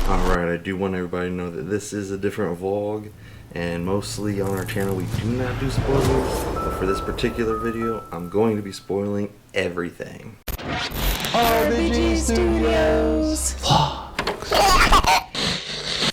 Alright, I do want everybody to know that this is a different vlog, and mostly on our channel we do not do spoilers, but for this particular video, I'm going to be spoiling everything. RBG Studios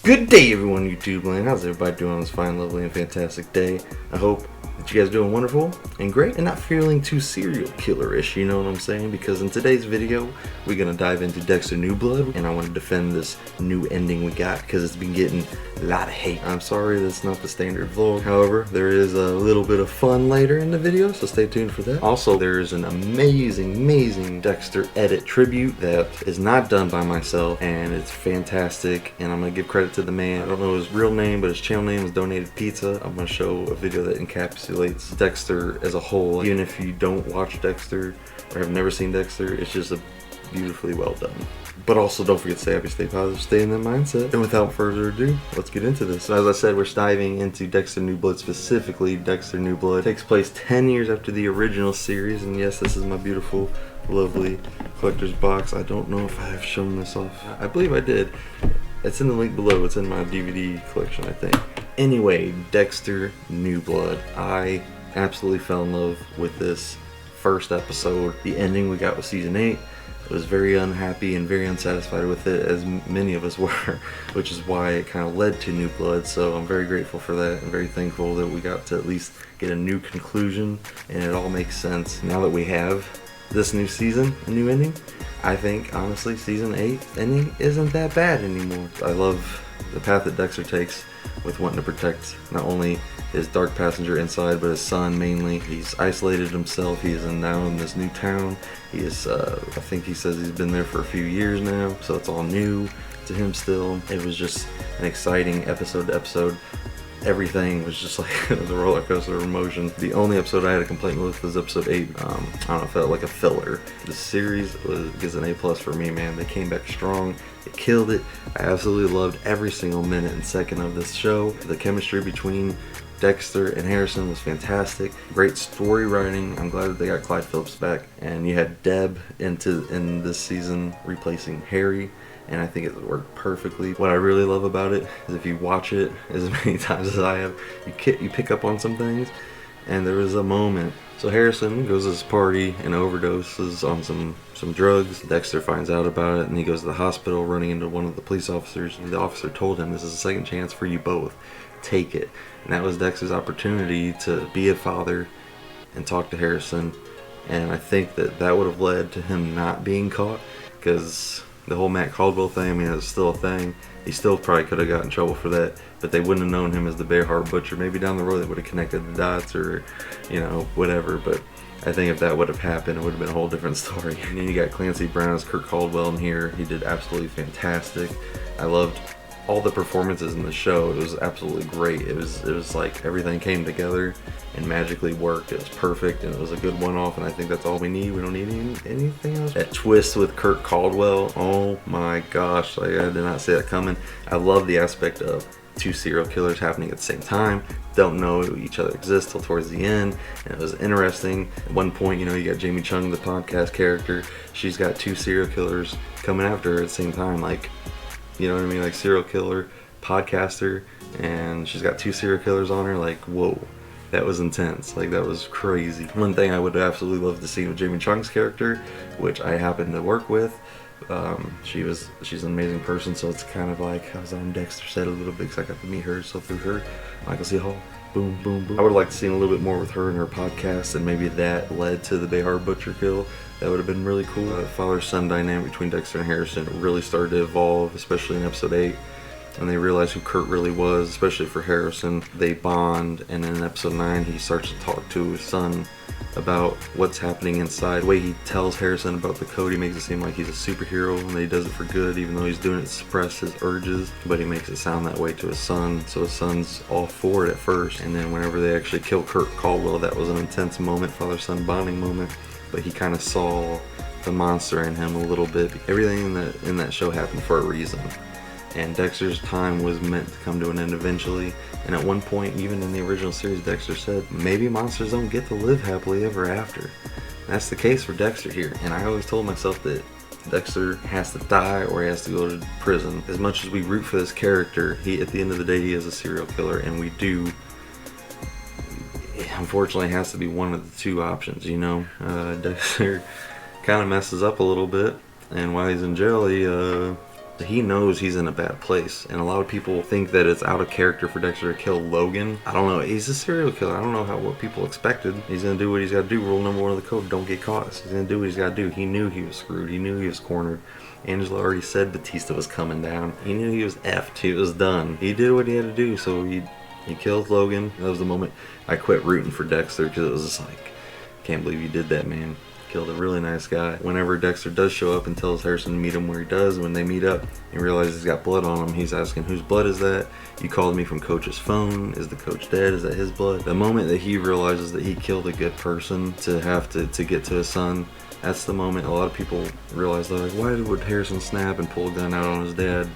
Good day everyone, YouTube land. How's everybody doing on this fine, lovely, and fantastic day? I hope that you guys are doing wonderful and great and not feeling too serial killer-ish, you know what I'm saying? Because in today's video, we're going to dive into Dexter New Blood, and I want to defend this new ending we got because it's been getting a lot of hate. I'm sorry that's not the standard vlog. However, there is a little bit of fun later in the video, so stay tuned for that. Also, there is an amazing Dexter edit tribute that is not done by myself, and it's fantastic, and I'm going to give credit to the man. I don't know his real name, but his channel name is Donated Pizza. I'm going to show a video that encapsulates Dexter as a whole. Even if you don't watch Dexter or have never seen Dexter, it's just a beautifully well done. But also don't forget to stay happy, stay positive, stay in that mindset. And without further ado, let's get into this. So as I said, we're diving into Dexter New Blood. Specifically, Dexter New Blood takes place 10 years after the original series, and yes, this is my beautiful, lovely collector's box. I don't know if I have shown this off. I believe I did. It's in the link below. It's in my DVD collection, I think. Anyway, Dexter New Blood. I absolutely fell in love with this first episode. The ending we got with season 8. I was very unhappy and very unsatisfied with it, as many of us were, which is why it kind of led to New Blood. So I'm very grateful for that and very thankful that we got to at least get a new conclusion and it all makes sense. Now that we have this new season, a new ending, I think honestly season 8 ending isn't that bad anymore. I love the path that Dexter takes with wanting to protect not only his dark passenger inside, but his son mainly. He's isolated himself. He is now in this new town. He is, I think he says he's been there for a few years now, so it's all new to him still. It was just an exciting episode to episode. Everything was just like it was a roller coaster of emotion. The only episode I had a complaint with was episode 8. I don't know, it felt like a filler. The series gets an A+ for me, man. They came back strong. They killed it. I absolutely loved every single minute and second of this show. The chemistry between Dexter and Harrison was fantastic. Great story writing. I'm glad that they got Clyde Phillips back. And you had Deb in this season replacing Harry, and I think it worked perfectly. What I really love about it is if you watch it as many times as I have, you pick up on some things. And there was a moment. So Harrison goes to this party and overdoses on some drugs. Dexter finds out about it and he goes to the hospital running into one of the police officers. And the officer told him, "This is a second chance for you both. Take it." And that was Dexter's opportunity to be a father and talk to Harrison. And I think that would have led to him not being caught, because the whole Matt Caldwell thing, I mean, it was still a thing. He still probably could have gotten in trouble for that, but they wouldn't have known him as the Bear Heart Butcher. Maybe down the road they would have connected the dots, or, you know, whatever. But I think if that would have happened, it would have been a whole different story. And then you got Clancy Brown as Kurt Caldwell in here. He did absolutely fantastic. I loved all the performances in the show. It was absolutely great. It was like everything came together and magically worked. It was perfect, and it was a good one-off, and I think that's all we need. We don't need anything else. That twist with Kurt Caldwell, oh my gosh, like, I did not see that coming. I love the aspect of two serial killers happening at the same time, don't know each other exist till towards the end, and it was interesting. At one point, you know, you got Jamie Chung, the podcast character, she's got two serial killers coming after her at the same time, like, you know what I mean, like serial killer, podcaster, and she's got two serial killers on her. Like, whoa, that was intense. Like, that was crazy. One thing I would absolutely love to see with Jamie Chung's character, which I happen to work with, she's an amazing person, so it's kind of like I was on Dexter's set a little bit because I got to meet her, so through her, Michael C. Hall, boom, boom, boom. I would like to see a little bit more with her and her podcast, and maybe that led to the Bear Heart Butcher kill. That would have been really cool. The father-son dynamic between Dexter and Harrison really started to evolve, especially in episode 8. And they realized who Kurt really was, especially for Harrison. They bond, and in episode 9, he starts to talk to his son about what's happening inside. The way he tells Harrison about the code, he makes it seem like he's a superhero and that he does it for good, even though he's doing it to suppress his urges. But he makes it sound that way to his son, so his son's all for it at first. And then whenever they actually kill Kurt Caldwell, that was an intense moment, father-son bonding moment. But he kind of saw the monster in him a little bit. Everything in that show happened for a reason. And Dexter's time was meant to come to an end eventually. And at one point, even in the original series, Dexter said, maybe monsters don't get to live happily ever after. And that's the case for Dexter here. And I always told myself that Dexter has to die or he has to go to prison. As much as we root for this character, at the end of the day, he is a serial killer, and we do, unfortunately, has to be one of the two options, you know? Dexter kind of messes up a little bit, and while he's in jail, he knows he's in a bad place, and a lot of people think that it's out of character for Dexter to kill Logan. I don't know. He's a serial killer. I don't know what people expected. He's gonna do what he's got to do. Rule number 1 of the code: don't get caught. He's gonna do what he's got to do. He knew he was screwed. He knew he was cornered. Angela already said Batista was coming down. He knew he was effed. He was done. He did what he had to do. So he killed Logan. That was the moment I quit rooting for Dexter, because it was just like, can't believe you did that, man. Killed a really nice guy. Whenever Dexter does show up and tells Harrison to meet him where he does, when they meet up and realize he's got blood on him, he's asking, whose blood is that? You called me from Coach's phone. Is the coach dead? Is that his blood? The moment that he realizes that he killed a good person to have to get to his son, that's the moment a lot of people realize, they're like, why would Harrison snap and pull a gun out on his dad?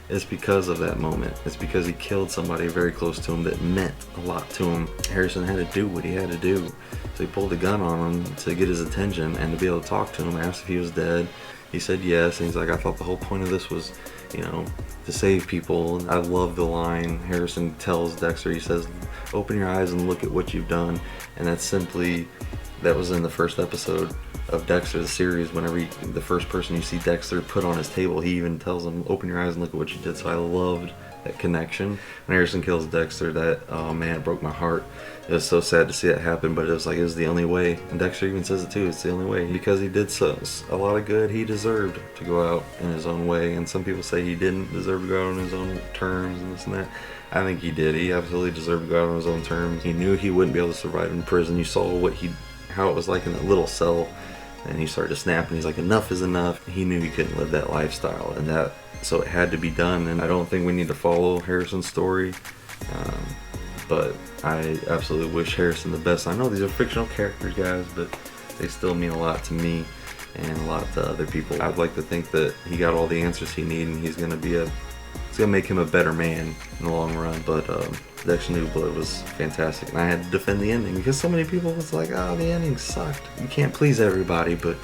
It's because of that moment. It's because he killed somebody very close to him that meant a lot to him. Harrison had to do what he had to do. So he pulled a gun on him to get his attention and to be able to talk to him, asked if he was dead. He said yes, and he's like, I thought the whole point of this was, you know, to save people. I love the line Harrison tells Dexter. He says, open your eyes and look at what you've done. And that's simply, that was in the first episode of Dexter, the series. Whenever the first person you see Dexter put on his table, he even tells him, open your eyes and look at what you did. So I loved that connection. When Harrison kills Dexter, that, oh man, it broke my heart. It was so sad to see that happen, but it was like, it was the only way. And Dexter even says it too, it's the only way. Because he did a lot of good, he deserved to go out in his own way. And some people say he didn't deserve to go out on his own terms and this and that. I think he did. He absolutely deserved to go out on his own terms. He knew he wouldn't be able to survive in prison. You saw how it was like in that little cell. And he started to snap, and he's like, enough is enough. He knew he couldn't live that lifestyle, and so it had to be done. And I don't think we need to follow Harrison's story, but I absolutely wish Harrison the best. I know these are fictional characters, guys, but they still mean a lot to me and a lot to other people. I'd like to think that he got all the answers he needed, and it's gonna make him a better man in the long run. But Dexter New Blood was fantastic, and I had to defend the ending because so many people was like, oh, the ending sucked. You can't please everybody, but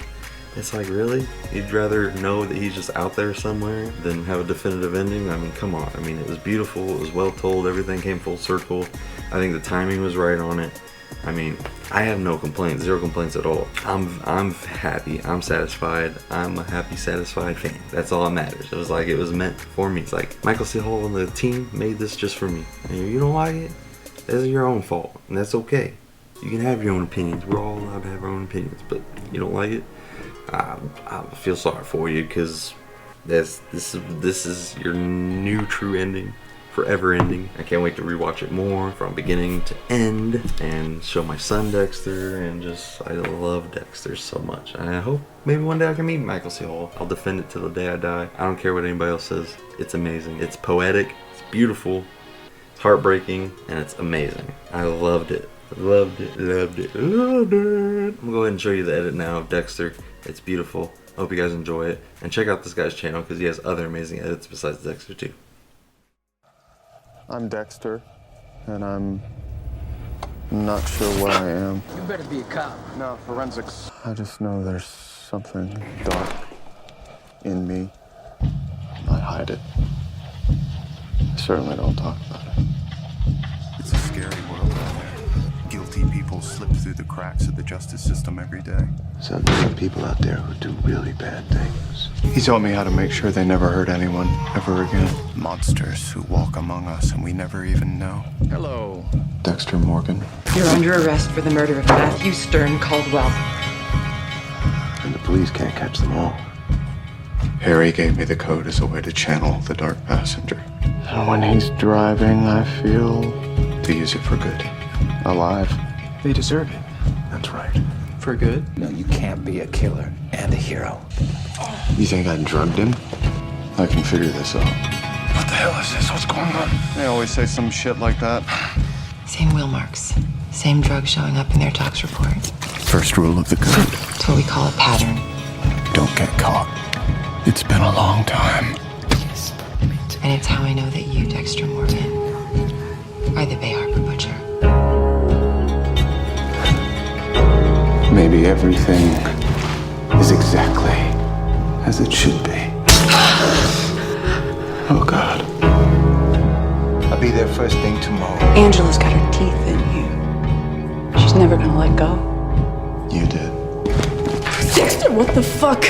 it's like, really? You'd rather know that he's just out there somewhere than have a definitive ending? I mean, come on. I mean, it was beautiful, it was well told, everything came full circle. I think the timing was right on it. I mean, I have no complaints, 0 complaints at all. I'm happy, I'm satisfied, I'm a happy, satisfied fan. That's all that matters. It was like, it was meant for me. It's like, Michael C. Hall and the team made this just for me. And if you don't like it, that's your own fault, and that's okay. You can have your own opinions. We're all allowed to have our own opinions, but you don't like it, I feel sorry for you, because this is your new true ending. Forever ending. I can't wait to rewatch it more from beginning to end and show my son Dexter, and I love Dexter so much. And I hope maybe one day I can meet Michael C. Hall. I'll defend it till the day I die. I don't care what anybody else says. It's amazing. It's poetic. It's beautiful. It's heartbreaking, and it's amazing. I loved it. Loved it. Loved it. Loved it. I'm gonna go ahead and show you the edit now of Dexter. It's beautiful. I hope you guys enjoy it, and check out this guy's channel because he has other amazing edits besides Dexter too. I'm Dexter, and I'm not sure what I am. You better be a cop. No, forensics. I just know there's something dark in me. I hide it. I certainly don't talk about it. It's a scary world out there. Guilty people slip through the cracks of the justice system every day. So there's some people out there who do really bad things. He taught me how to make sure they never hurt anyone ever again. Monsters who walk among us and we never even know. Hello. Dexter Morgan. You're under arrest for the murder of Matthew Stern Caldwell. And the police can't catch them all. Harry gave me the code as a way to channel the dark passenger. And when he's driving, I feel to use it for good. Alive. They deserve it. That's right. For good? No, you can't be a killer and a hero. You think I drugged him? I can figure this out. What the hell is this? What's going on? They always say some shit like that. Same wheel marks. Same drugs showing up in their tox report. First rule of the code. It's what we call a pattern. Don't get caught. It's been a long time. And it's how I know that you, Dexter Morgan, are the Bay Harbor Butcher. Maybe everything is exactly as it should be. Oh, God. I'll be there first thing tomorrow. Angela's got her teeth in you. She's never gonna let go. You did. Dexter, what the fuck?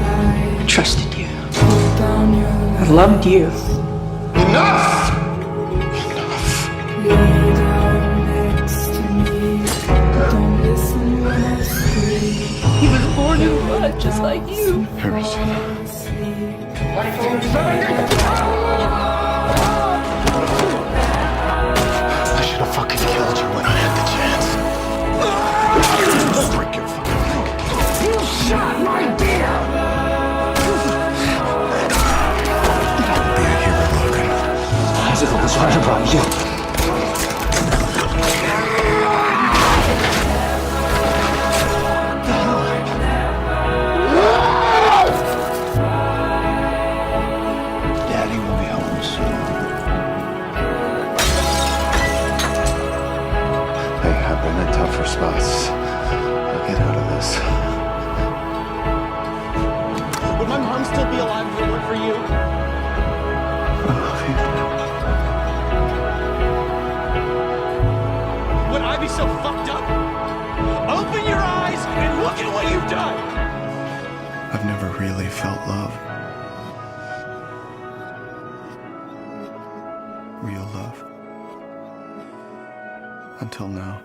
I trusted you. I loved you. Enough! He was born in blood just like you. Harrison. I should have fucking killed you when I had the chance. Break your fucking neck. You shot my deer! Be a hero, Logan. 这可不算是软硬。 Daddy will be home soon. Hey, I've been in tougher spots. I'll get out of this. Would my mom still be alive if it weren't for you? I love you. Would I be so fucked up? Open your eyes and look at what you've done! I've never really felt love. Real love. Until now.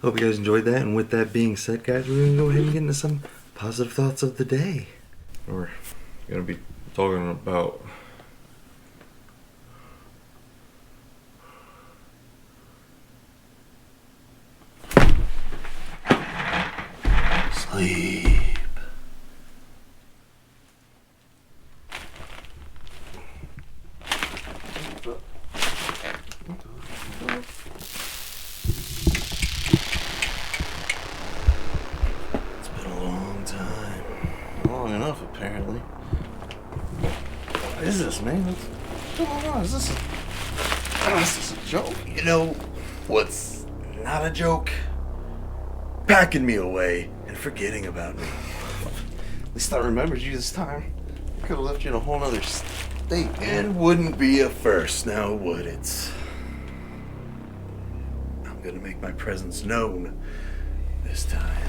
Hope you guys enjoyed that, and with that being said, guys, we're going to go ahead and get into some positive thoughts of the day. We're going to be talking about sleep. It's been a long time. Long enough, apparently. What is this, man? What's going on? Is this a joke? You know what's not a joke? Packing me away and forgetting about me. At least I remembered you this time. I could have left you in a whole other state. It wouldn't be a first, now would it? I'm gonna make my presence known this time.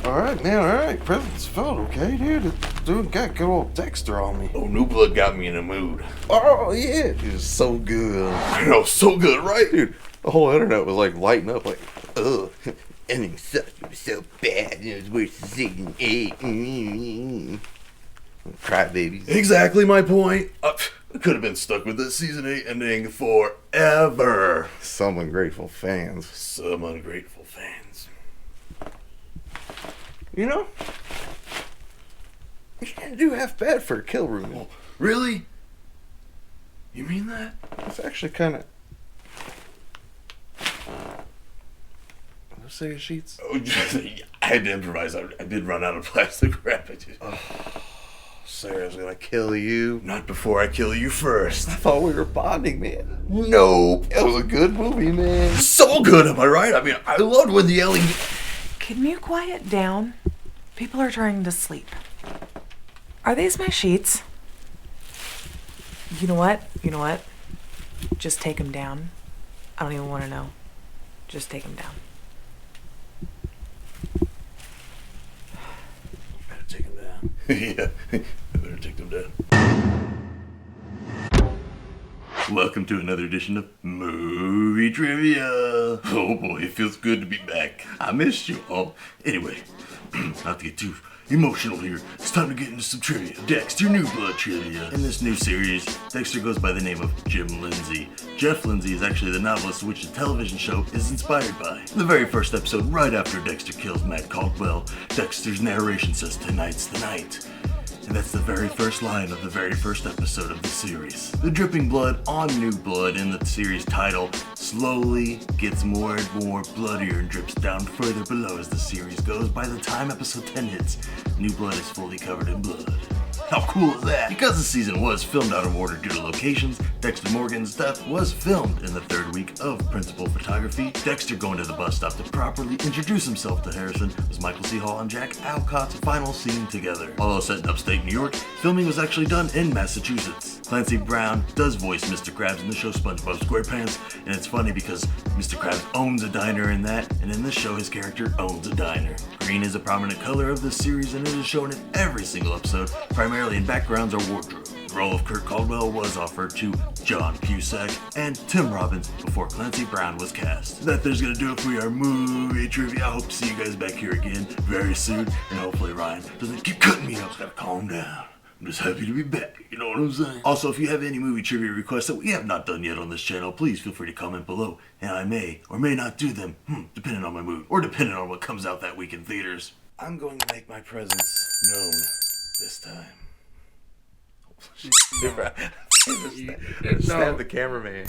Alright, man, alright. Presence felt okay, dude. Dude got good old Dexter on me. Oh, New Blood got me in a mood. Oh, yeah. It was so good. I know, so good, right? Dude, the whole internet was like lighting up like, ugh. Ending sucked. It was so bad. It was worse than season 8. Cry babies. Exactly my point. I could have been stuck with this season 8 ending forever. Some ungrateful fans. Some ungrateful fans. You know, you didn't do half bad for a kill room. Oh, really? You mean that? It's actually kind of. Say sheets. Oh, I had to improvise. I did run out of plastic wrap. Sarah's gonna kill you. Not before I kill you first. I thought we were bonding, man. Nope. It was a good movie, man. So good, am I right? I mean, I loved when the LED. Can you quiet down? People are trying to sleep. Are these my sheets? You know what? You know what? Just take them down. I don't even want to know. Just take them down. Better take them down. Yeah, I better take them down. Welcome to another edition of Movie Trivia. Oh boy, it feels good to be back. I missed you all. Anyway, not to get too emotional here, it's time to get into some trivia. Dexter New Blood trivia. In this new series, Dexter goes by the name of Jim Lindsay. Jeff Lindsay is actually the novelist which the television show is inspired by. In the very first episode, right after Dexter kills Matt Caldwell, Dexter's narration says, "Tonight's the night." And that's the very first line of the very first episode of the series. The dripping blood on New Blood in the series title slowly gets more and more bloodier and drips down further below as the series goes. By the time episode 10 hits, New Blood is fully covered in blood. How cool is that? Because the season was filmed out of order due to locations, Dexter Morgan's death was filmed in the third week of principal photography. Dexter going to the bus stop to properly introduce himself to Harrison was Michael C. Hall and Jack Alcott's final scene together. Although set in upstate New York, filming was actually done in Massachusetts. Clancy Brown does voice Mr. Krabs in the show SpongeBob SquarePants, and it's funny because Mr. Krabs owns a diner in that, and in this show his character owns a diner. Green is a prominent color of this series and it is shown in every single episode, primarily in backgrounds or wardrobe. The role of Kurt Caldwell was offered to John Cusack and Tim Robbins before Clancy Brown was cast. That's gonna do it for our movie trivia. I hope to see you guys back here again very soon, and hopefully Ryan doesn't keep cutting me off. Gotta calm down. I'm just happy to be back, you know what I'm saying? Also, if you have any movie trivia requests that we have not done yet on this channel, please feel free to comment below, and I may or may not do them, depending on my mood, or depending on what comes out that week in theaters. I'm going to make my presence known this time. Stab the cameraman.